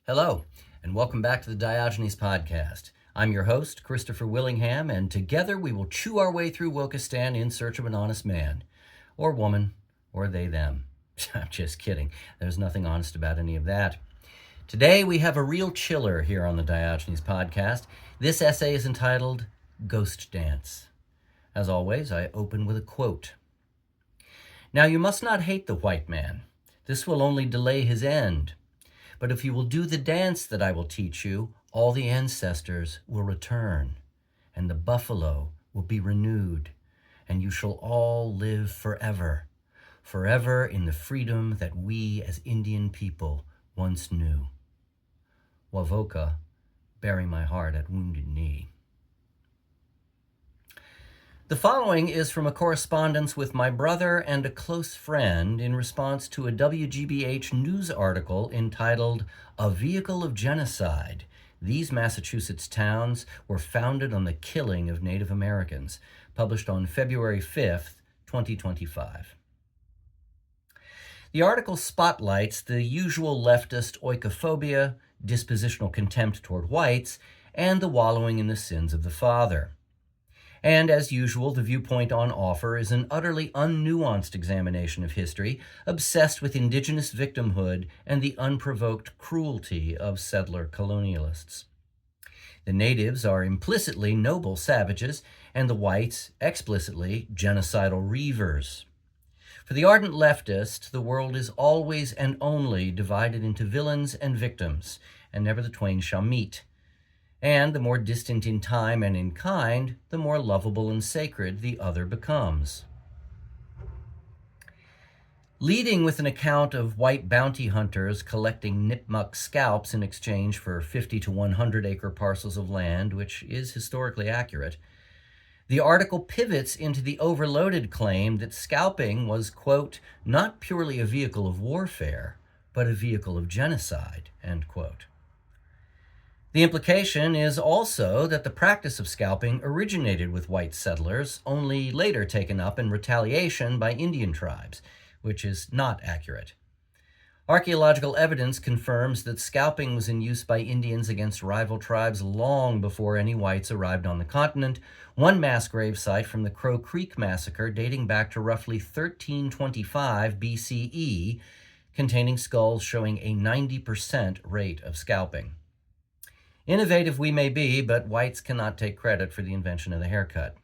Hello, and welcome back to the Diogenes Podcast. I'm your host, Christopher Willingham, and together we will chew our way through Wokistan in search of an honest man, or woman, or they, them. I'm just kidding. There's nothing honest about any of that. Today we have a real chiller here on the Diogenes Podcast. This essay is entitled Ghost Dance. As always, I open with a quote. Now you must not hate the white man. This will only delay his end. But if you will do the dance that I will teach you, all the ancestors will return, and the buffalo will be renewed, and you shall all live forever, forever in the freedom that we as Indian people once knew. Wavoka, bury my heart at Wounded Knee. The following is from a correspondence with my brother and a close friend in response to a WGBH news article entitled, "A Vehicle of Genocide. These Massachusetts Towns Were Founded on the Killing of Native Americans," published on February 5th, 2025. The article spotlights the usual leftist oikophobia, dispositional contempt toward whites, and the wallowing in the sins of the father. And as usual, the viewpoint on offer is an utterly unnuanced examination of history, obsessed with indigenous victimhood and the unprovoked cruelty of settler colonialists. The natives are implicitly noble savages, and the whites explicitly genocidal reavers. For the ardent leftist, the world is always and only divided into villains and victims, and never the twain shall meet. And the more distant in time and in kind, the more lovable and sacred the other becomes. Leading with an account of white bounty hunters collecting Nipmuc scalps in exchange for 50 to 100 acre parcels of land, which is historically accurate, the article pivots into the overloaded claim that scalping was, quote, not purely a vehicle of warfare, but a vehicle of genocide, end quote. The implication is also that the practice of scalping originated with white settlers, only later taken up in retaliation by Indian tribes, which is not accurate. Archaeological evidence confirms that scalping was in use by Indians against rival tribes long before any whites arrived on the continent, one mass grave site from the Crow Creek Massacre dating back to roughly 1325 BCE, containing skulls showing a 90% rate of scalping. Innovative we may be, but whites cannot take credit for the invention of the haircut.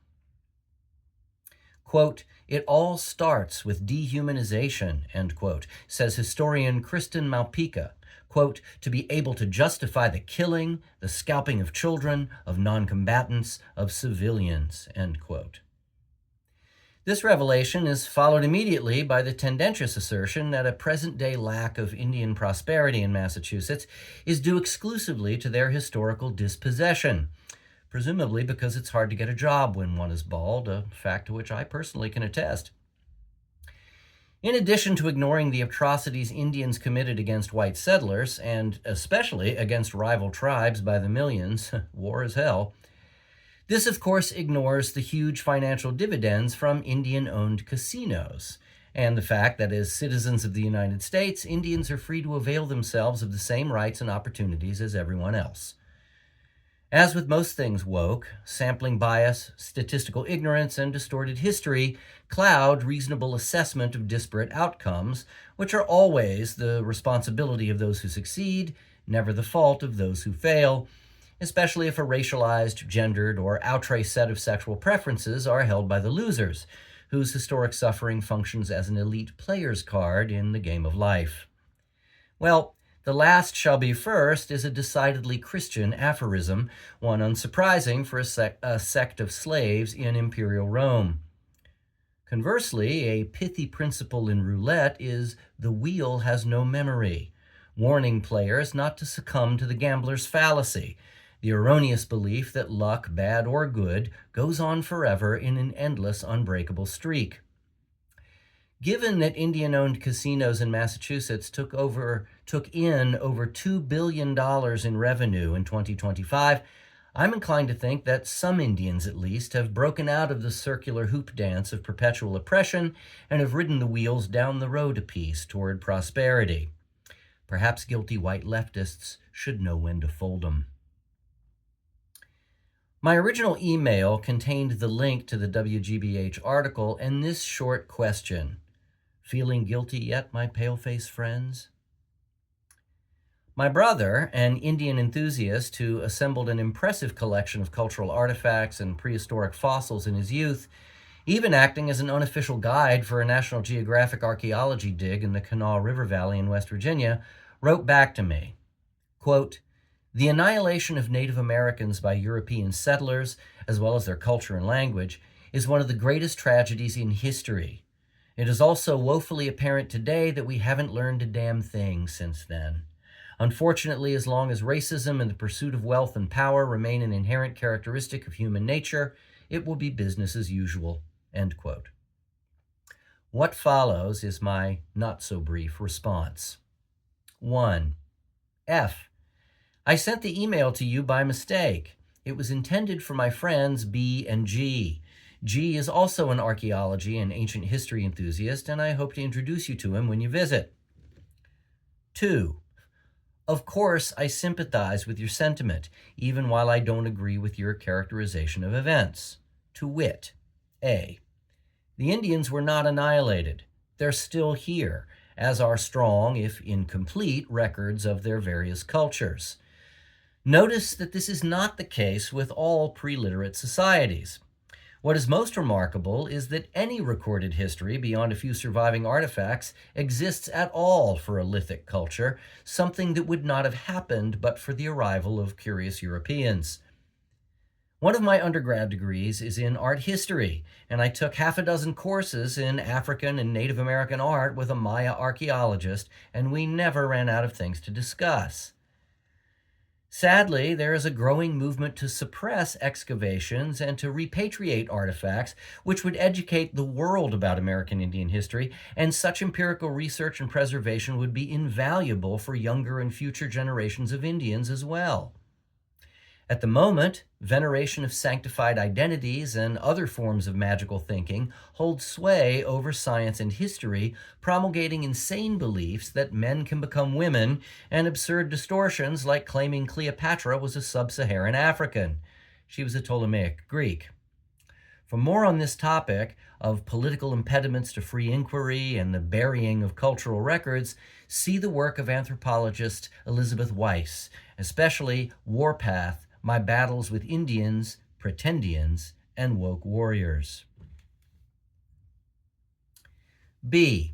Quote, "It all starts with dehumanization," end quote, says historian Kristen Malpica. Quote, "to be able to justify the killing, the scalping of children, of non-combatants, of civilians," end quote. This revelation is followed immediately by the tendentious assertion that a present-day lack of Indian prosperity in Massachusetts is due exclusively to their historical dispossession, presumably because it's hard to get a job when one is bald, a fact to which I personally can attest. In addition to ignoring the atrocities Indians committed against white settlers, and especially against rival tribes by the millions, war is hell, this, of course, ignores the huge financial dividends from Indian-owned casinos, and the fact that as citizens of the United States, Indians are free to avail themselves of the same rights and opportunities as everyone else. As with most things woke, sampling bias, statistical ignorance, and distorted history cloud reasonable assessment of disparate outcomes, which are always the responsibility of those who succeed, never the fault of those who fail, especially if a racialized, gendered, or outre set of sexual preferences are held by the losers, whose historic suffering functions as an elite player's card in the game of life. Well, the last shall be first is a decidedly Christian aphorism, one unsurprising for a sect of slaves in imperial Rome. Conversely, a pithy principle in roulette is the wheel has no memory, warning players not to succumb to the gambler's fallacy, the erroneous belief that luck, bad or good, goes on forever in an endless, unbreakable streak. Given that Indian-owned casinos in Massachusetts took in over $2 billion in revenue in 2025, I'm inclined to think that some Indians, at least, have broken out of the circular hoop dance of perpetual oppression and have ridden the wheels down the road a piece toward prosperity. Perhaps guilty white leftists should know when to fold 'em. My original email contained the link to the WGBH article and this short question: feeling guilty yet, my pale-faced friends? My brother, an Indian enthusiast who assembled an impressive collection of cultural artifacts and prehistoric fossils in his youth, even acting as an unofficial guide for a National Geographic archaeology dig in the Kanawha River Valley in West Virginia, wrote back to me, quote, "The annihilation of Native Americans by European settlers, as well as their culture and language, is one of the greatest tragedies in history. It is also woefully apparent today that we haven't learned a damn thing since then. Unfortunately, as long as racism and the pursuit of wealth and power remain an inherent characteristic of human nature, it will be business as usual." End quote. What follows is my not-so-brief response. 1. I sent the email to you by mistake. It was intended for my friends B and G. G is also an archaeology and ancient history enthusiast, and I hope to introduce you to him when you visit. 2. Of course, I sympathize with your sentiment, even while I don't agree with your characterization of events. To wit, A. The Indians were not annihilated. They're still here, as are strong, if incomplete, records of their various cultures. Notice that this is not the case with all pre-literate societies. What is most remarkable is that any recorded history beyond a few surviving artifacts exists at all for a lithic culture, something that would not have happened but for the arrival of curious Europeans. One of my undergrad degrees is in art history, and I took half a dozen courses in African and Native American art with a Maya archaeologist, and we never ran out of things to discuss. Sadly, there is a growing movement to suppress excavations and to repatriate artifacts, which would educate the world about American Indian history, and such empirical research and preservation would be invaluable for younger and future generations of Indians as well. At the moment, veneration of sanctified identities and other forms of magical thinking hold sway over science and history, promulgating insane beliefs that men can become women and absurd distortions like claiming Cleopatra was a sub-Saharan African. She was a Ptolemaic Greek. For more on this topic of political impediments to free inquiry and the burying of cultural records, see the work of anthropologist Elizabeth Weiss, especially Warpath, My Battles with Indians, Pretendians, and Woke Warriors. B.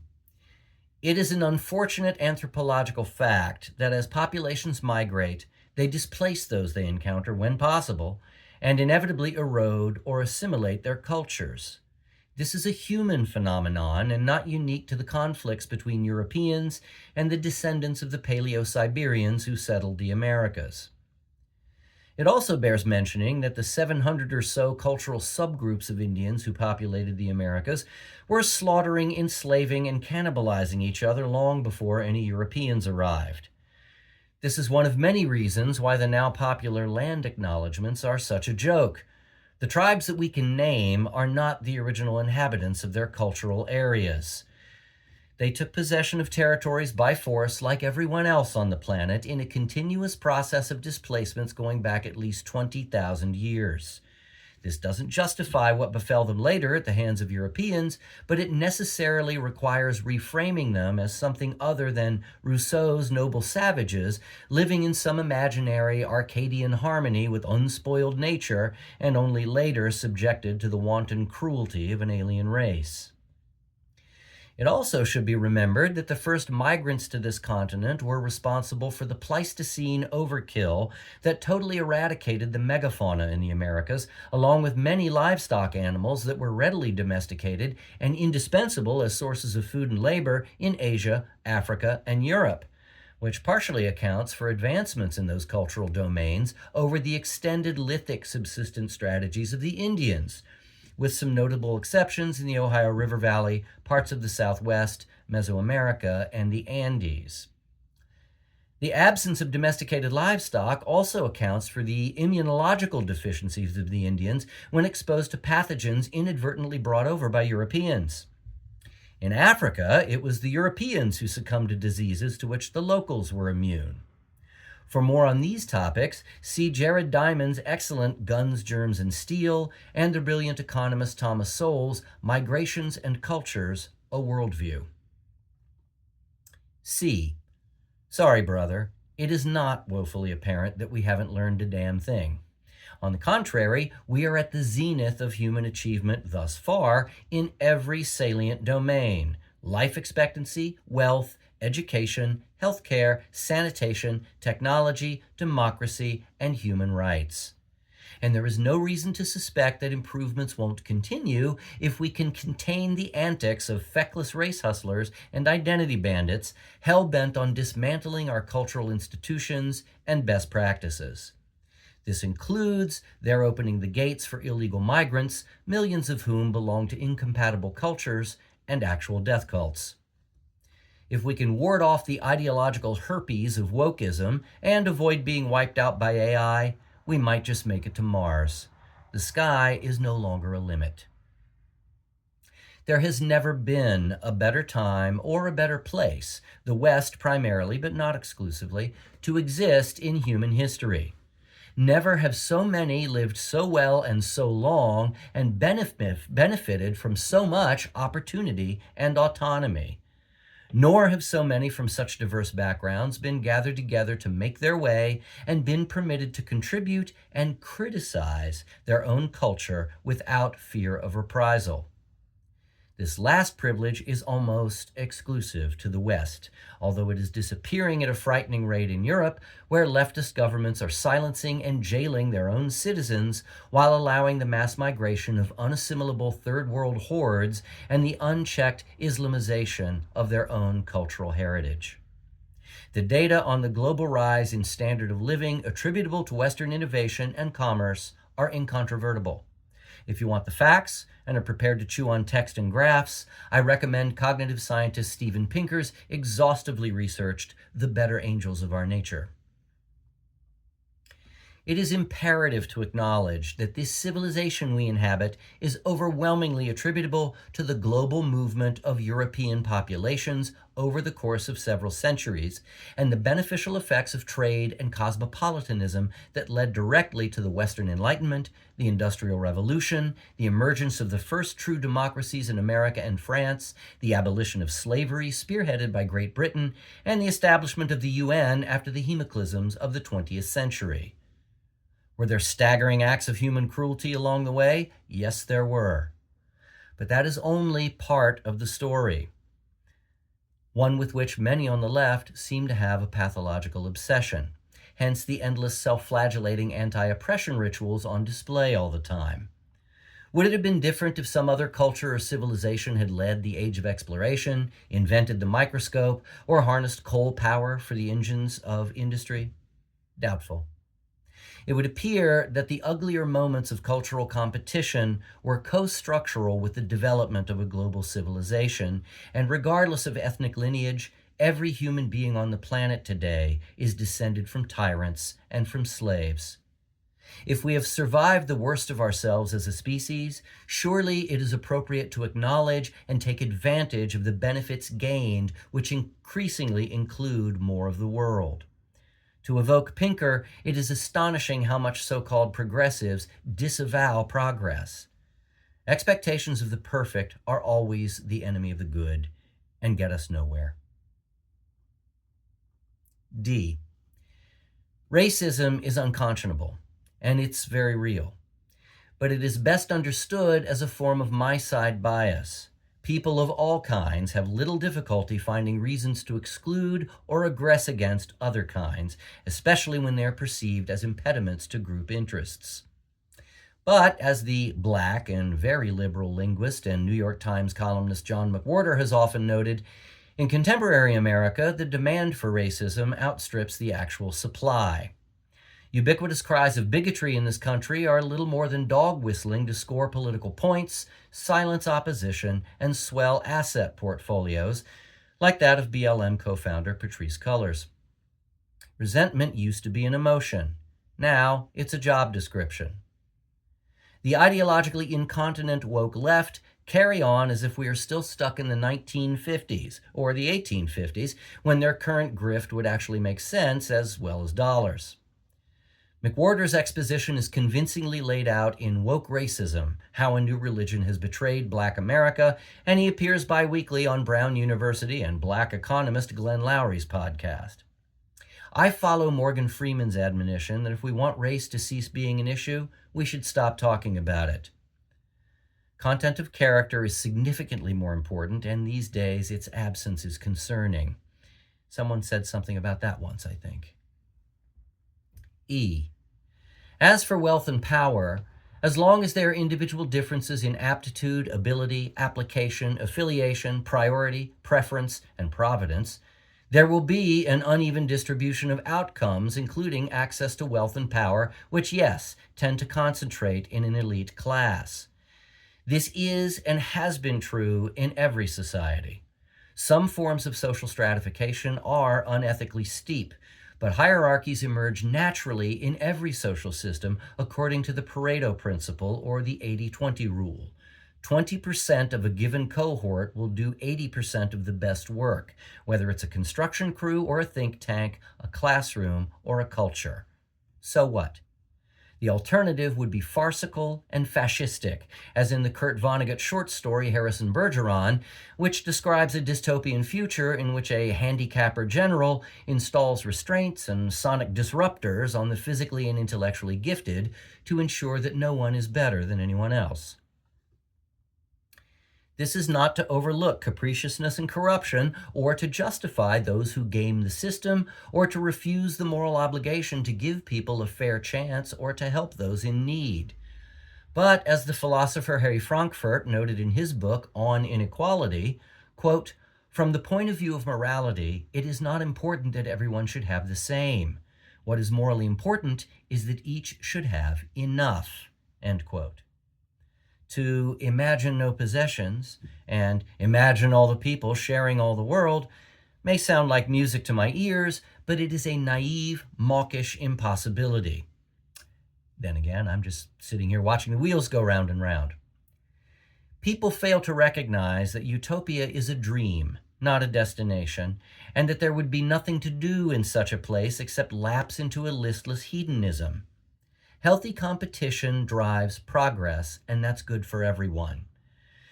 It is an unfortunate anthropological fact that as populations migrate, they displace those they encounter when possible, and inevitably erode or assimilate their cultures. This is a human phenomenon and not unique to the conflicts between Europeans and the descendants of the Paleo-Siberians who settled the Americas. It also bears mentioning that the 700 or so cultural subgroups of Indians who populated the Americas were slaughtering, enslaving, and cannibalizing each other long before any Europeans arrived. This is one of many reasons why the now popular land acknowledgments are such a joke. The tribes that we can name are not the original inhabitants of their cultural areas. They took possession of territories by force like everyone else on the planet in a continuous process of displacements going back at least 20,000 years. This doesn't justify what befell them later at the hands of Europeans, but it necessarily requires reframing them as something other than Rousseau's noble savages living in some imaginary Arcadian harmony with unspoiled nature and only later subjected to the wanton cruelty of an alien race. It also should be remembered that the first migrants to this continent were responsible for the Pleistocene overkill that totally eradicated the megafauna in the Americas, along with many livestock animals that were readily domesticated and indispensable as sources of food and labor in Asia, Africa, and Europe, which partially accounts for advancements in those cultural domains over the extended lithic subsistence strategies of the Indians, with some notable exceptions in the Ohio River Valley, parts of the Southwest, Mesoamerica, and the Andes. The absence of domesticated livestock also accounts for the immunological deficiencies of the Indians when exposed to pathogens inadvertently brought over by Europeans. In Africa, it was the Europeans who succumbed to diseases to which the locals were immune. For more on these topics, see Jared Diamond's excellent Guns, Germs, and Steel and the brilliant economist Thomas Sowell's Migrations and Cultures, A Worldview. C. Sorry, brother, it is not woefully apparent that we haven't learned a damn thing. On the contrary, we are at the zenith of human achievement thus far in every salient domain: life expectancy, wealth, education, healthcare, sanitation, technology, democracy, and human rights. And there is no reason to suspect that improvements won't continue if we can contain the antics of feckless race hustlers and identity bandits hell-bent on dismantling our cultural institutions and best practices. This includes their opening the gates for illegal migrants, millions of whom belong to incompatible cultures and actual death cults. If we can ward off the ideological herpes of wokeism and avoid being wiped out by AI, we might just make it to Mars. The sky is no longer a limit. There has never been a better time or a better place, the West primarily, but not exclusively, to exist in human history. Never have so many lived so well and so long and benefited from so much opportunity and autonomy. Nor have so many from such diverse backgrounds been gathered together to make their way and been permitted to contribute and criticize their own culture without fear of reprisal. This last privilege is almost exclusive to the West, although it is disappearing at a frightening rate in Europe, where leftist governments are silencing and jailing their own citizens while allowing the mass migration of unassimilable third world hordes and the unchecked Islamization of their own cultural heritage. The data on the global rise in standard of living attributable to Western innovation and commerce are incontrovertible. If you want the facts and are prepared to chew on text and graphs, I recommend cognitive scientist Steven Pinker's exhaustively researched The Better Angels of Our Nature. It is imperative to acknowledge that this civilization we inhabit is overwhelmingly attributable to the global movement of European populations over the course of several centuries, and the beneficial effects of trade and cosmopolitanism that led directly to the Western Enlightenment, the Industrial Revolution, the emergence of the first true democracies in America and France, the abolition of slavery spearheaded by Great Britain, and the establishment of the UN after the hemoclysms of the 20th century. Were there staggering acts of human cruelty along the way? Yes, there were. But that is only part of the story, one with which many on the left seem to have a pathological obsession, hence the endless self-flagellating anti-oppression rituals on display all the time. Would it have been different if some other culture or civilization had led the age of exploration, invented the microscope, or harnessed coal power for the engines of industry? Doubtful. It would appear that the uglier moments of cultural competition were co-structural with the development of a global civilization, and regardless of ethnic lineage, every human being on the planet today is descended from tyrants and from slaves. If we have survived the worst of ourselves as a species, surely it is appropriate to acknowledge and take advantage of the benefits gained, which increasingly include more of the world. To evoke Pinker, it is astonishing how much so-called progressives disavow progress. Expectations of the perfect are always the enemy of the good and get us nowhere. D. Racism is unconscionable, and it's very real. But it is best understood as a form of my-side bias. People of all kinds have little difficulty finding reasons to exclude or aggress against other kinds, especially when they are perceived as impediments to group interests. But, as the black and very liberal linguist and New York Times columnist John McWhorter has often noted, in contemporary America, the demand for racism outstrips the actual supply. Ubiquitous cries of bigotry in this country are little more than dog whistling to score political points, silence opposition, and swell asset portfolios, like that of BLM co-founder Patrisse Cullors. Resentment used to be an emotion. Now it's a job description. The ideologically incontinent woke left carry on as if we are still stuck in the 1950s or the 1850s, when their current grift would actually make sense as well as dollars. McWhorter's exposition is convincingly laid out in Woke Racism, How a New Religion Has Betrayed Black America, and he appears bi-weekly on Brown University and Black economist Glenn Loury's podcast. I follow Morgan Freeman's admonition that if we want race to cease being an issue, we should stop talking about it. Content of character is significantly more important, and these days its absence is concerning. Someone said something about that once, I think. E. As for wealth and power, as long as there are individual differences in aptitude, ability, application, affiliation, priority, preference, and providence, there will be an uneven distribution of outcomes, including access to wealth and power, which, yes, tend to concentrate in an elite class. This is and has been true in every society. Some forms of social stratification are unethically steep, but hierarchies emerge naturally in every social system according to the Pareto principle or the 80-20 rule. 20% of a given cohort will do 80% of the best work, whether it's a construction crew or a think tank, a classroom, or a culture. So what? The alternative would be farcical and fascistic, as in the Kurt Vonnegut short story Harrison Bergeron, which describes a dystopian future in which a handicapper general installs restraints and sonic disruptors on the physically and intellectually gifted to ensure that no one is better than anyone else. This is not to overlook capriciousness and corruption, or to justify those who game the system, or to refuse the moral obligation to give people a fair chance or to help those in need. But as the philosopher Harry Frankfurt noted in his book On Inequality, quote, "From the point of view of morality, it is not important that everyone should have the same. What is morally important is that each should have enough," end quote. To imagine no possessions and imagine all the people sharing all the world may sound like music to my ears, but it is a naive, mawkish impossibility. Then again, I'm just sitting here watching the wheels go round and round. People fail to recognize that utopia is a dream, not a destination, and that there would be nothing to do in such a place except lapse into a listless hedonism. Healthy competition drives progress, and that's good for everyone.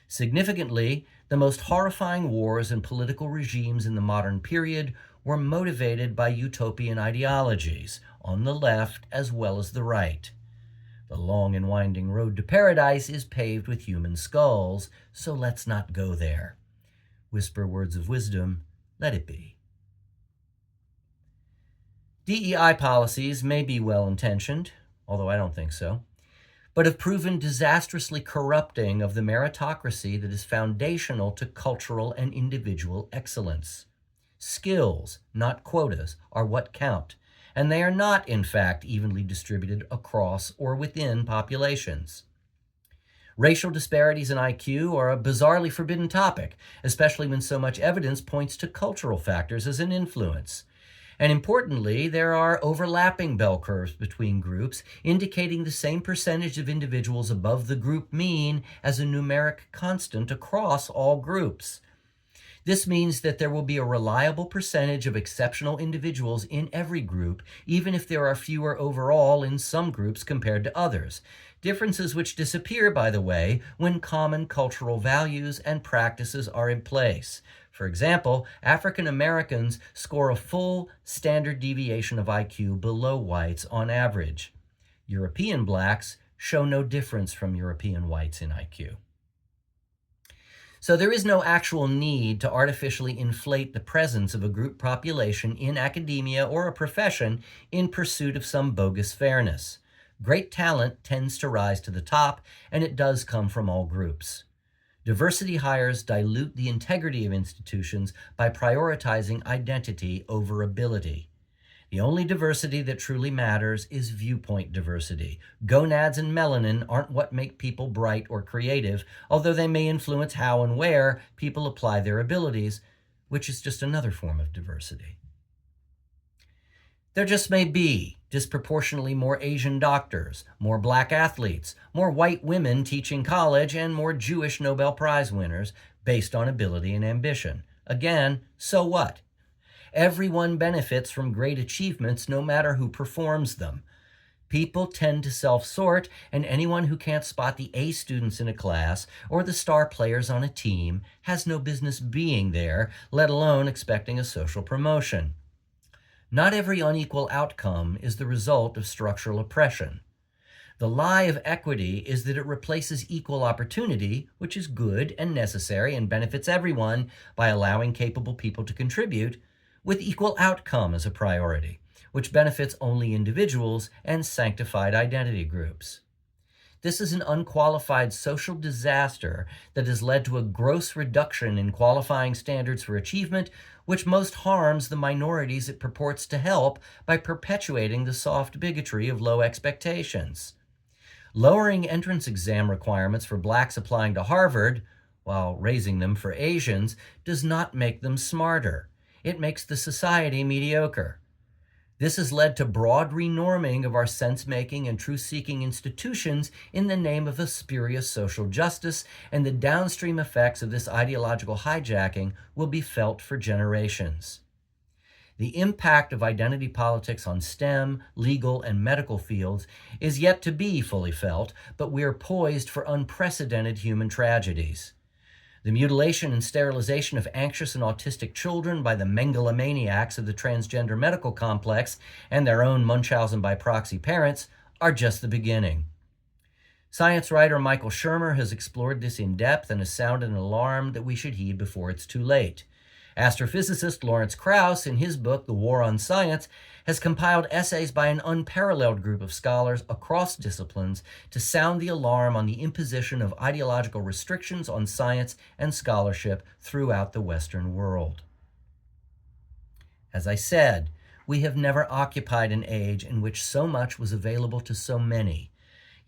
Significantly, the most horrifying wars and political regimes in the modern period were motivated by utopian ideologies, on the left as well as the right. The long and winding road to paradise is paved with human skulls, so let's not go there. Whisper words of wisdom, let it be. DEI policies may be well-intentioned, although I don't think so, but have proven disastrously corrupting of the meritocracy that is foundational to cultural and individual excellence. Skills, not quotas, are what count, and they are not, in fact, evenly distributed across or within populations. Racial disparities in IQ are a bizarrely forbidden topic, especially when so much evidence points to cultural factors as an influence. And importantly, there are overlapping bell curves between groups, indicating the same percentage of individuals above the group mean as a numeric constant across all groups. This means that there will be a reliable percentage of exceptional individuals in every group, even if there are fewer overall in some groups compared to others. Differences which disappear, by the way, when common cultural values and practices are in place. For example, African Americans score a full standard deviation of IQ below whites on average. European blacks show no difference from European whites in IQ. So there is no actual need to artificially inflate the presence of a group population in academia or a profession in pursuit of some bogus fairness. Great talent tends to rise to the top, and it does come from all groups. Diversity hires dilute the integrity of institutions by prioritizing identity over ability. The only diversity that truly matters is viewpoint diversity. Gonads and melanin aren't what make people bright or creative, although they may influence how and where people apply their abilities, which is just another form of diversity. There just may be disproportionately more Asian doctors, more black athletes, more white women teaching college, and more Jewish Nobel Prize winners based on ability and ambition. Again, so what? Everyone benefits from great achievements no matter who performs them. People tend to self-sort, and anyone who can't spot the A students in a class or the star players on a team has no business being there, let alone expecting a social promotion. Not every unequal outcome is the result of structural oppression. The lie of equity is that it replaces equal opportunity, which is good and necessary and benefits everyone by allowing capable people to contribute, with equal outcome as a priority, which benefits only individuals and sanctified identity groups. This is an unqualified social disaster that has led to a gross reduction in qualifying standards for achievement, which most harms the minorities it purports to help by perpetuating the soft bigotry of low expectations. Lowering entrance exam requirements for blacks applying to Harvard, while raising them for Asians, does not make them smarter. It makes the society mediocre. This has led to broad renorming of our sense-making and truth-seeking institutions in the name of a spurious social justice, and the downstream effects of this ideological hijacking will be felt for generations. The impact of identity politics on STEM, legal, and medical fields is yet to be fully felt, but we are poised for unprecedented human tragedies. The mutilation and sterilization of anxious and autistic children by the megalomaniacs of the transgender medical complex and their own Munchausen by proxy parents are just the beginning. Science writer Michael Shermer has explored this in depth and has sounded an alarm that we should heed before it's too late. Astrophysicist Lawrence Krauss, in his book The War on Science, has compiled essays by an unparalleled group of scholars across disciplines to sound the alarm on the imposition of ideological restrictions on science and scholarship throughout the Western world. As I said, we have never occupied an age in which so much was available to so many,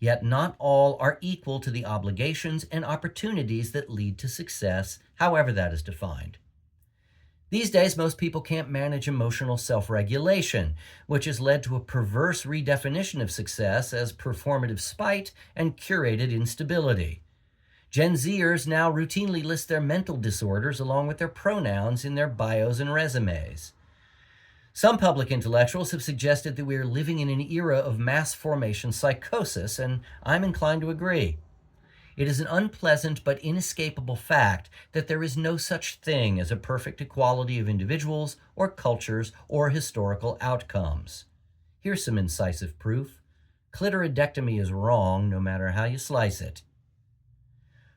yet not all are equal to the obligations and opportunities that lead to success, however that is defined. These days, most people can't manage emotional self-regulation, which has led to a perverse redefinition of success as performative spite and curated instability. Gen Zers now routinely list their mental disorders along with their pronouns in their bios and resumes. Some public intellectuals have suggested that we are living in an era of mass formation psychosis, and I'm inclined to agree. It is an unpleasant but inescapable fact that there is no such thing as a perfect equality of individuals or cultures or historical outcomes. Here's some incisive proof. Clitoridectomy is wrong no matter how you slice it.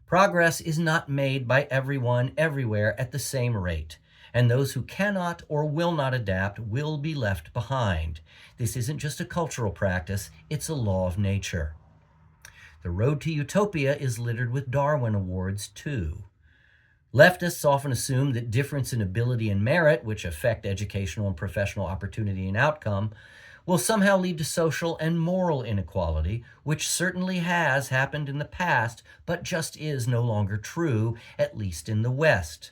Progress is not made by everyone everywhere at the same rate, and those who cannot or will not adapt will be left behind. This isn't just a cultural practice, it's a law of nature. The road to utopia is littered with Darwin Awards, too. Leftists often assume that difference in ability and merit, which affect educational and professional opportunity and outcome, will somehow lead to social and moral inequality, which certainly has happened in the past, but just is no longer true, at least in the West.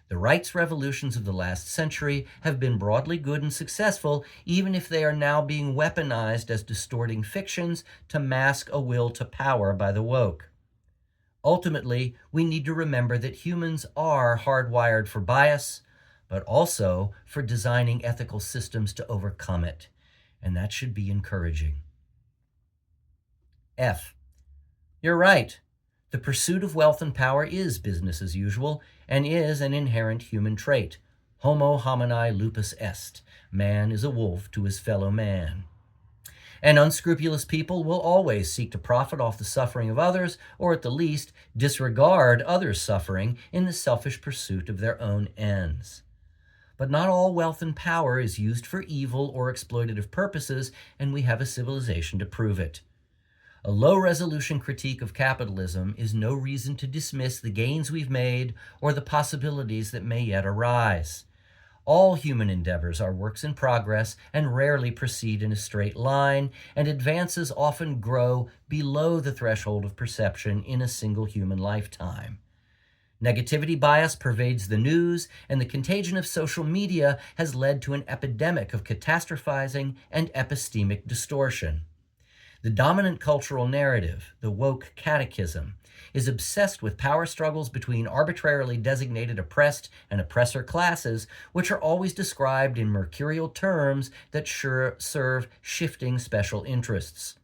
The rights revolutions of the last century have been broadly good and successful, even if they are now being weaponized as distorting fictions to mask a will to power by the woke. Ultimately, we need to remember that humans are hardwired for bias, but also for designing ethical systems to overcome it, and that should be encouraging. F. You're right. The pursuit of wealth and power is business as usual and is an inherent human trait. Homo homini lupus est. Man is a wolf to his fellow man. And unscrupulous people will always seek to profit off the suffering of others, or at the least, disregard others' suffering in the selfish pursuit of their own ends. But not all wealth and power is used for evil or exploitative purposes, and we have a civilization to prove it. A low-resolution critique of capitalism is no reason to dismiss the gains we've made or the possibilities that may yet arise. All human endeavors are works in progress and rarely proceed in a straight line, and advances often grow below the threshold of perception in a single human lifetime. Negativity bias pervades the news, and the contagion of social media has led to an epidemic of catastrophizing and epistemic distortion. The dominant cultural narrative, the woke catechism, is obsessed with power struggles between arbitrarily designated oppressed and oppressor classes, which are always described in mercurial terms that serve shifting special interests.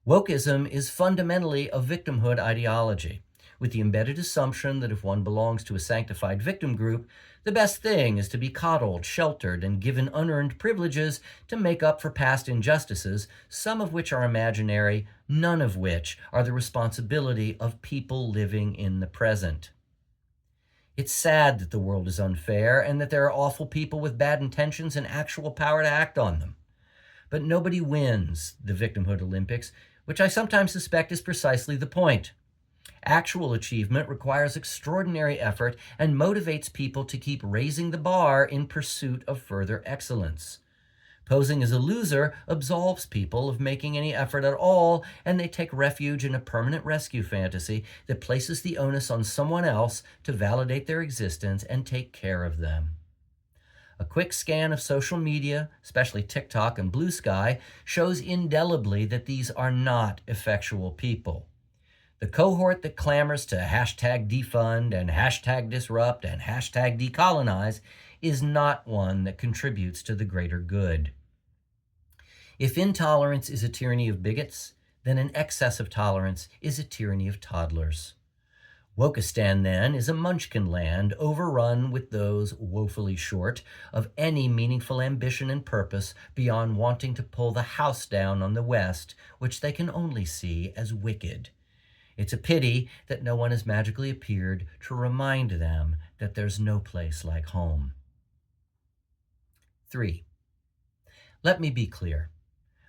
Wokeism is fundamentally a victimhood ideology, with the embedded assumption that if one belongs to a sanctified victim group, the best thing is to be coddled, sheltered, and given unearned privileges to make up for past injustices, some of which are imaginary, none of which are the responsibility of people living in the present. It's sad that the world is unfair and that there are awful people with bad intentions and actual power to act on them. But nobody wins the victimhood Olympics, which I sometimes suspect is precisely the point. Actual achievement requires extraordinary effort and motivates people to keep raising the bar in pursuit of further excellence. Posing as a loser absolves people of making any effort at all, and they take refuge in a permanent rescue fantasy that places the onus on someone else to validate their existence and take care of them. A quick scan of social media, especially TikTok and Blue Sky, shows indelibly that these are not effectual people. The cohort that clamors to hashtag defund and hashtag disrupt and hashtag decolonize is not one that contributes to the greater good. If intolerance is a tyranny of bigots, then an excess of tolerance is a tyranny of toddlers. Wokistan, then, is a munchkin land overrun with those woefully short of any meaningful ambition and purpose beyond wanting to pull the house down on the West, which they can only see as wicked. It's a pity that no one has magically appeared to remind them that there's no place like home. 3. Let me be clear.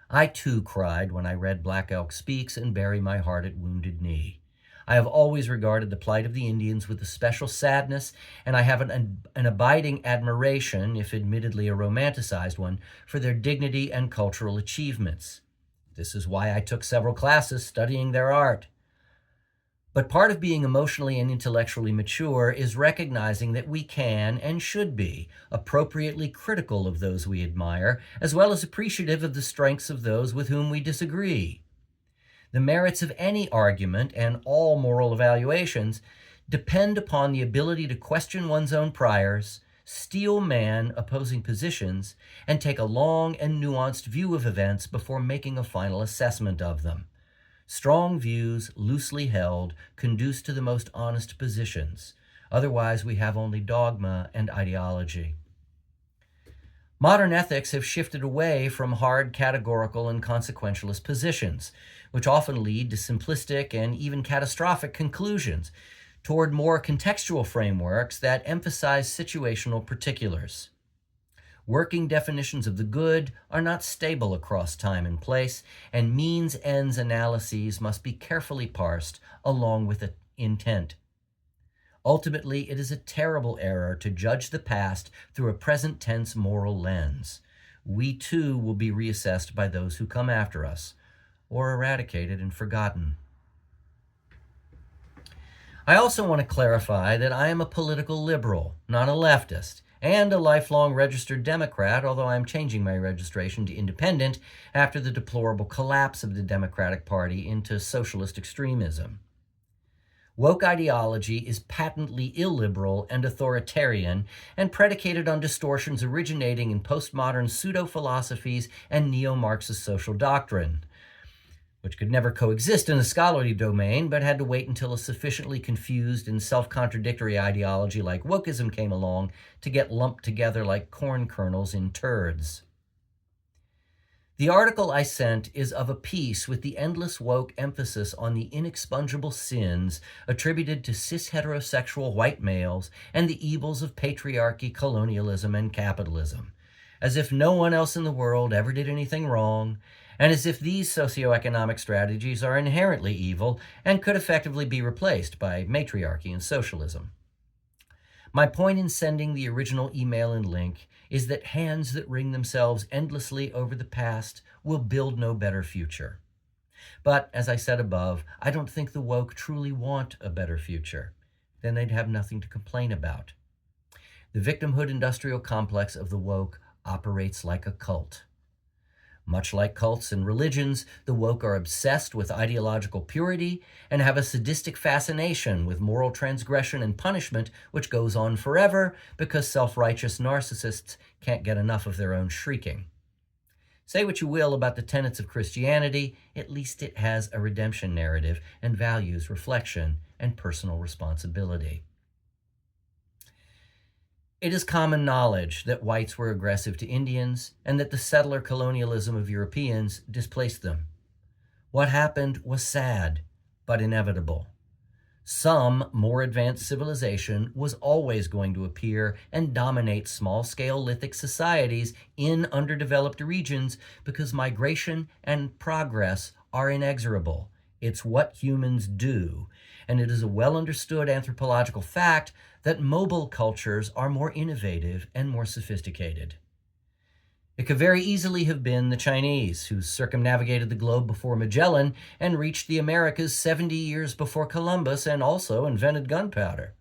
I too cried when I read Black Elk Speaks and Bury My Heart at Wounded Knee. I have always regarded the plight of the Indians with a special sadness, and I have an abiding admiration, if admittedly a romanticized one, for their dignity and cultural achievements. This is why I took several classes studying their art. But part of being emotionally and intellectually mature is recognizing that we can and should be appropriately critical of those we admire, as well as appreciative of the strengths of those with whom we disagree. The merits of any argument and all moral evaluations depend upon the ability to question one's own priors, steel man opposing positions, and take a long and nuanced view of events before making a final assessment of them. Strong views, loosely held, conduce to the most honest positions. Otherwise, we have only dogma and ideology. Modern ethics have shifted away from hard, categorical, and consequentialist positions, which often lead to simplistic and even catastrophic conclusions, toward more contextual frameworks that emphasize situational particulars. Working definitions of the good are not stable across time and place, and means-ends analyses must be carefully parsed along with intent. Ultimately, it is a terrible error to judge the past through a present-tense moral lens. We too will be reassessed by those who come after us, or eradicated and forgotten. I also want to clarify that I am a political liberal, not a leftist, and a lifelong registered Democrat, although I am changing my registration to independent after the deplorable collapse of the Democratic Party into socialist extremism. Woke ideology is patently illiberal and authoritarian and predicated on distortions originating in postmodern pseudo-philosophies and neo-Marxist social doctrine, which could never coexist in a scholarly domain, but had to wait until a sufficiently confused and self-contradictory ideology like wokeism came along to get lumped together like corn kernels in turds. The article I sent is of a piece with the endless woke emphasis on the inexpungible sins attributed to cis-heterosexual white males and the evils of patriarchy, colonialism, and capitalism, as if no one else in the world ever did anything wrong, and as if these socioeconomic strategies are inherently evil and could effectively be replaced by matriarchy and socialism. My point in sending the original email and link is that hands that wring themselves endlessly over the past will build no better future. But, as I said above, I don't think the woke truly want a better future. then they'd have nothing to complain about. The victimhood industrial complex of the woke operates like a cult. Much like cults and religions, the woke are obsessed with ideological purity and have a sadistic fascination with moral transgression and punishment, which goes on forever because self-righteous narcissists can't get enough of their own shrieking. Say what you will about the tenets of Christianity, at least it has a redemption narrative and values reflection and personal responsibility. It is common knowledge that whites were aggressive to Indians and that the settler colonialism of Europeans displaced them. What happened was sad, but inevitable. Some more advanced civilization was always going to appear and dominate small-scale lithic societies in underdeveloped regions because migration and progress are inexorable. It's what humans do, and it is a well-understood anthropological fact that mobile cultures are more innovative and more sophisticated. It could very easily have been the Chinese, who circumnavigated the globe before Magellan and reached the Americas 70 years before Columbus and also invented gunpowder.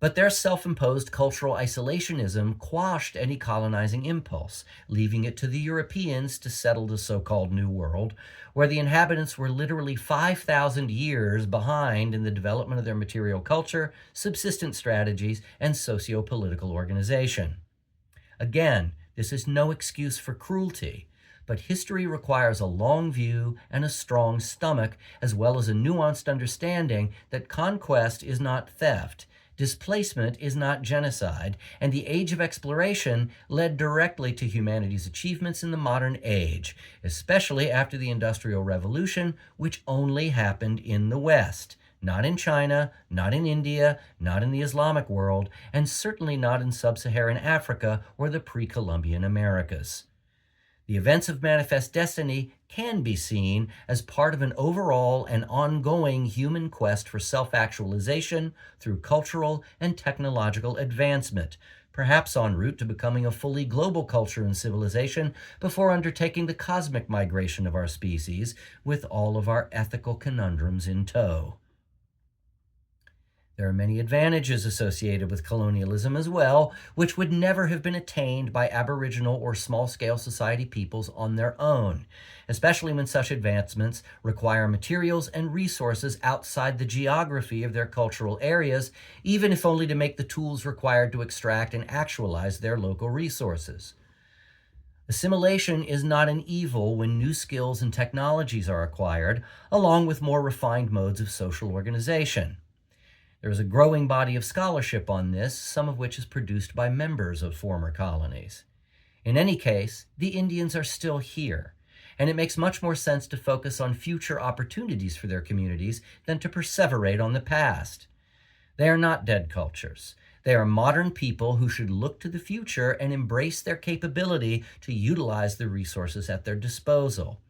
But their self-imposed cultural isolationism quashed any colonizing impulse, leaving it to the Europeans to settle the so-called New World, where the inhabitants were literally 5,000 years behind in the development of their material culture, subsistence strategies, and socio-political organization. Again, this is no excuse for cruelty, but history requires a long view and a strong stomach, as well as a nuanced understanding that conquest is not theft, displacement is not genocide, and the age of exploration led directly to humanity's achievements in the modern age, especially after the Industrial Revolution, which only happened in the West. Not in China, not in India, not in the Islamic world, and certainly not in sub-Saharan Africa or the pre-Columbian Americas. The events of Manifest Destiny can be seen as part of an overall and ongoing human quest for self-actualization through cultural and technological advancement, perhaps en route to becoming a fully global culture and civilization before undertaking the cosmic migration of our species with all of our ethical conundrums in tow. There are many advantages associated with colonialism as well, which would never have been attained by Aboriginal or small-scale society peoples on their own, especially when such advancements require materials and resources outside the geography of their cultural areas, even if only to make the tools required to extract and actualize their local resources. Assimilation is not an evil when new skills and technologies are acquired, along with more refined modes of social organization. There is a growing body of scholarship on this, some of which is produced by members of former colonies. In any case, the Indians are still here, and it makes much more sense to focus on future opportunities for their communities than to perseverate on the past. They are not dead cultures. They are modern people who should look to the future and embrace their capability to utilize the resources at their disposal.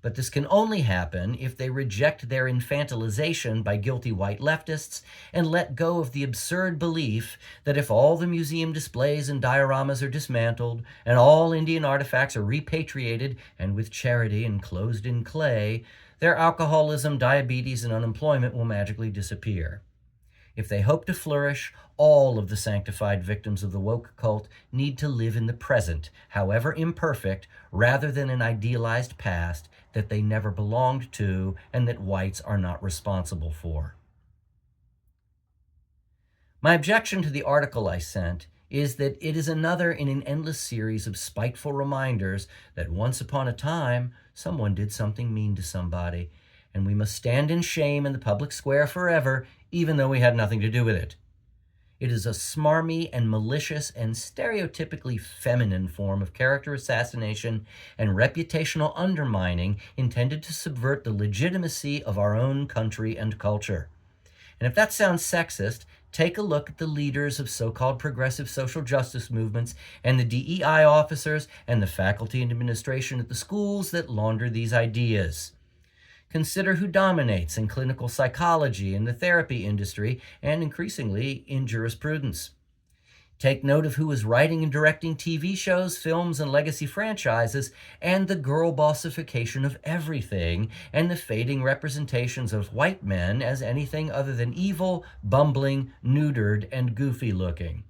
But this can only happen if they reject their infantilization by guilty white leftists and let go of the absurd belief that if all the museum displays and dioramas are dismantled and all Indian artifacts are repatriated and with charity enclosed in clay, their alcoholism, diabetes, and unemployment will magically disappear. If they hope to flourish, all of the sanctified victims of the woke cult need to live in the present, however imperfect, rather than an idealized past that they never belonged to and that whites are not responsible for. My objection to the article I sent is that it is another in an endless series of spiteful reminders that once upon a time, someone did something mean to somebody, and we must stand in shame in the public square forever, even though we had nothing to do with it. It is a smarmy and malicious and stereotypically feminine form of character assassination and reputational undermining intended to subvert the legitimacy of our own country and culture. And if that sounds sexist, take a look at the leaders of so-called progressive social justice movements and the DEI officers and the faculty and administration at the schools that launder these ideas. Consider who dominates in clinical psychology, in the therapy industry, and increasingly in jurisprudence. Take note of who is writing and directing TV shows, films, and legacy franchises, and the girl bossification of everything, and the fading representations of white men as anything other than evil, bumbling, neutered, and goofy looking.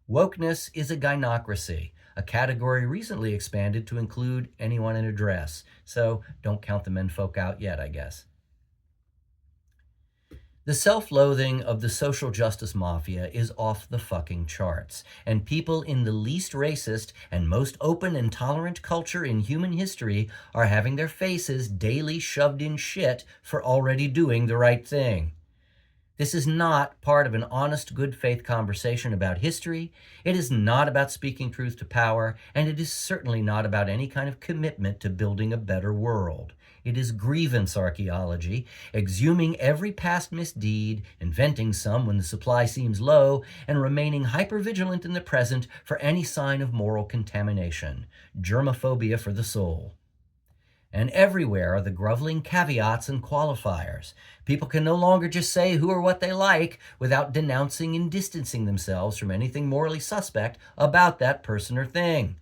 Wokeness is a gynocracy, a category recently expanded to include anyone in a dress. So don't count the menfolk out yet, I guess. The self-loathing of the social justice mafia is off the fucking charts, and people in the least racist and most open and tolerant culture in human history are having their faces daily shoved in shit for already doing the right thing. This is not part of an honest, good faith conversation about history. It is not about speaking truth to power, and it is certainly not about any kind of commitment to building a better world. It is grievance archaeology, exhuming every past misdeed, inventing some when the supply seems low, and remaining hypervigilant in the present for any sign of moral contamination. Germophobia for the soul. And everywhere are the groveling caveats and qualifiers. People can no longer just say who or what they like without denouncing and distancing themselves from anything morally suspect about that person or thing.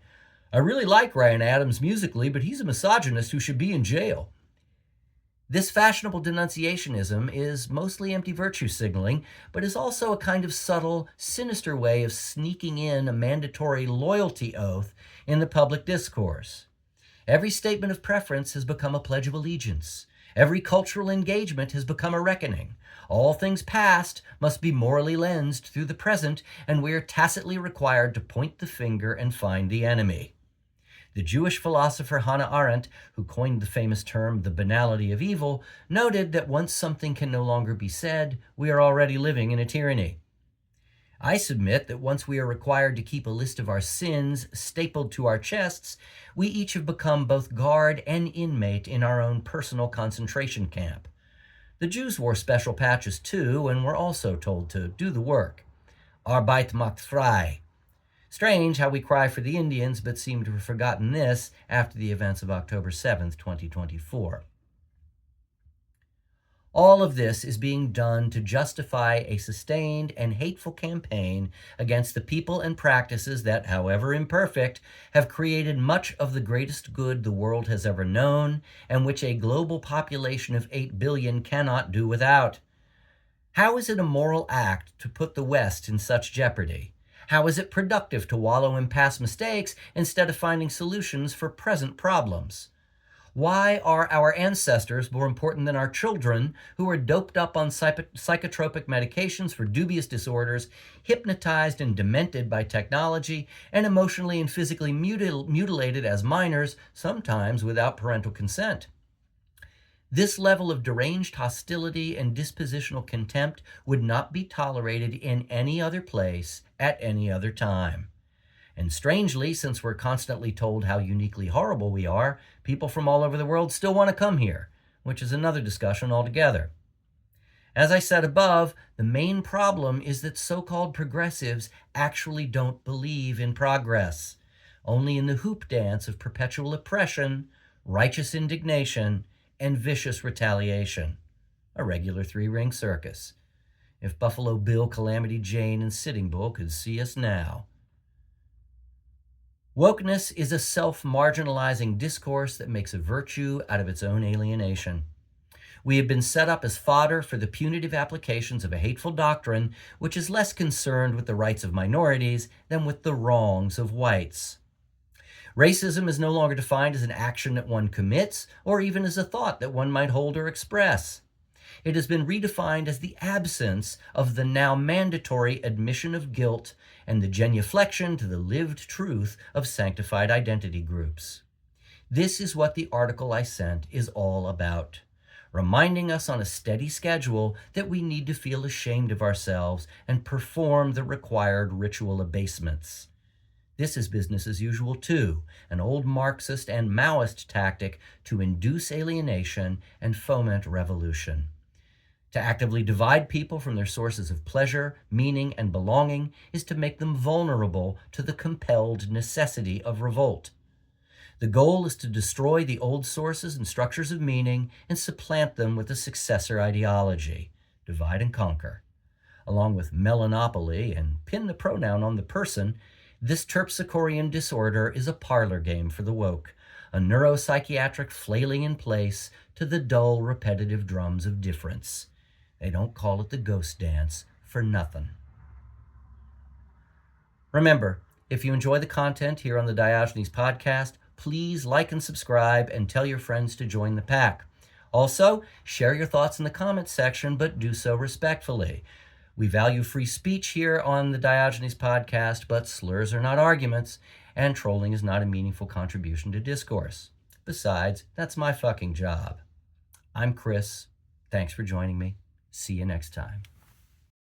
I really like Ryan Adams musically, but he's a misogynist who should be in jail. This fashionable denunciationism is mostly empty virtue signaling, but is also a kind of subtle, sinister way of sneaking in a mandatory loyalty oath in the public discourse. Every statement of preference has become a pledge of allegiance. Every cultural engagement has become a reckoning. All things past must be morally lensed through the present, and we are tacitly required to point the finger and find the enemy. The Jewish philosopher Hannah Arendt, who coined the famous term the banality of evil, noted that once something can no longer be said, we are already living in a tyranny. I submit that once we are required to keep a list of our sins stapled to our chests, we each have become both guard and inmate in our own personal concentration camp. The Jews wore special patches too, and were also told to do the work. Arbeit macht frei. Strange how we cry for the Indians, but seem to have forgotten this after the events of October 7th, 2024. All of this is being done to justify a sustained and hateful campaign against the people and practices that, however imperfect, have created much of the greatest good the world has ever known, and which a global population of 8 billion cannot do without. How is it a moral act to put the West in such jeopardy? How is it productive to wallow in past mistakes instead of finding solutions for present problems? Why are our ancestors more important than our children, who are doped up on psychotropic medications for dubious disorders, hypnotized and demented by technology, and emotionally and physically mutilated as minors, sometimes without parental consent? This level of deranged hostility and dispositional contempt would not be tolerated in any other place at any other time. And strangely, since we're constantly told how uniquely horrible we are, people from all over the world still want to come here, which is another discussion altogether. As I said above, the main problem is that so-called progressives actually don't believe in progress, only in the hoop dance of perpetual oppression, righteous indignation, and vicious retaliation. A regular three-ring circus. If Buffalo Bill, Calamity Jane, and Sitting Bull could see us now. Wokeness is a self-marginalizing discourse that makes a virtue out of its own alienation. We have been set up as fodder for the punitive applications of a hateful doctrine which is less concerned with the rights of minorities than with the wrongs of whites. Racism is no longer defined as an action that one commits, or even as a thought that one might hold or express. It has been redefined as the absence of the now mandatory admission of guilt and the genuflection to the lived truth of sanctified identity groups. This is what the article I sent is all about, reminding us on a steady schedule that we need to feel ashamed of ourselves and perform the required ritual abasements. This is business as usual too, an old Marxist and Maoist tactic to induce alienation and foment revolution. To actively divide people from their sources of pleasure, meaning, and belonging is to make them vulnerable to the compelled necessity of revolt. The goal is to destroy the old sources and structures of meaning and supplant them with a successor ideology. Divide and conquer. Along with melanopoly and pin the pronoun on the person, this terpsichorean disorder is a parlor game for the woke, a neuropsychiatric flailing in place to the dull, repetitive drums of difference. They don't call it the ghost dance for nothing. Remember, if you enjoy the content here on the Diogenes podcast, please like and subscribe and tell your friends to join the pack. Also, share your thoughts in the comments section, but do so respectfully. We value free speech here on the Diogenes podcast, but slurs are not arguments, and trolling is not a meaningful contribution to discourse. Besides, that's my fucking job. I'm Chris. Thanks for joining me. See you next time.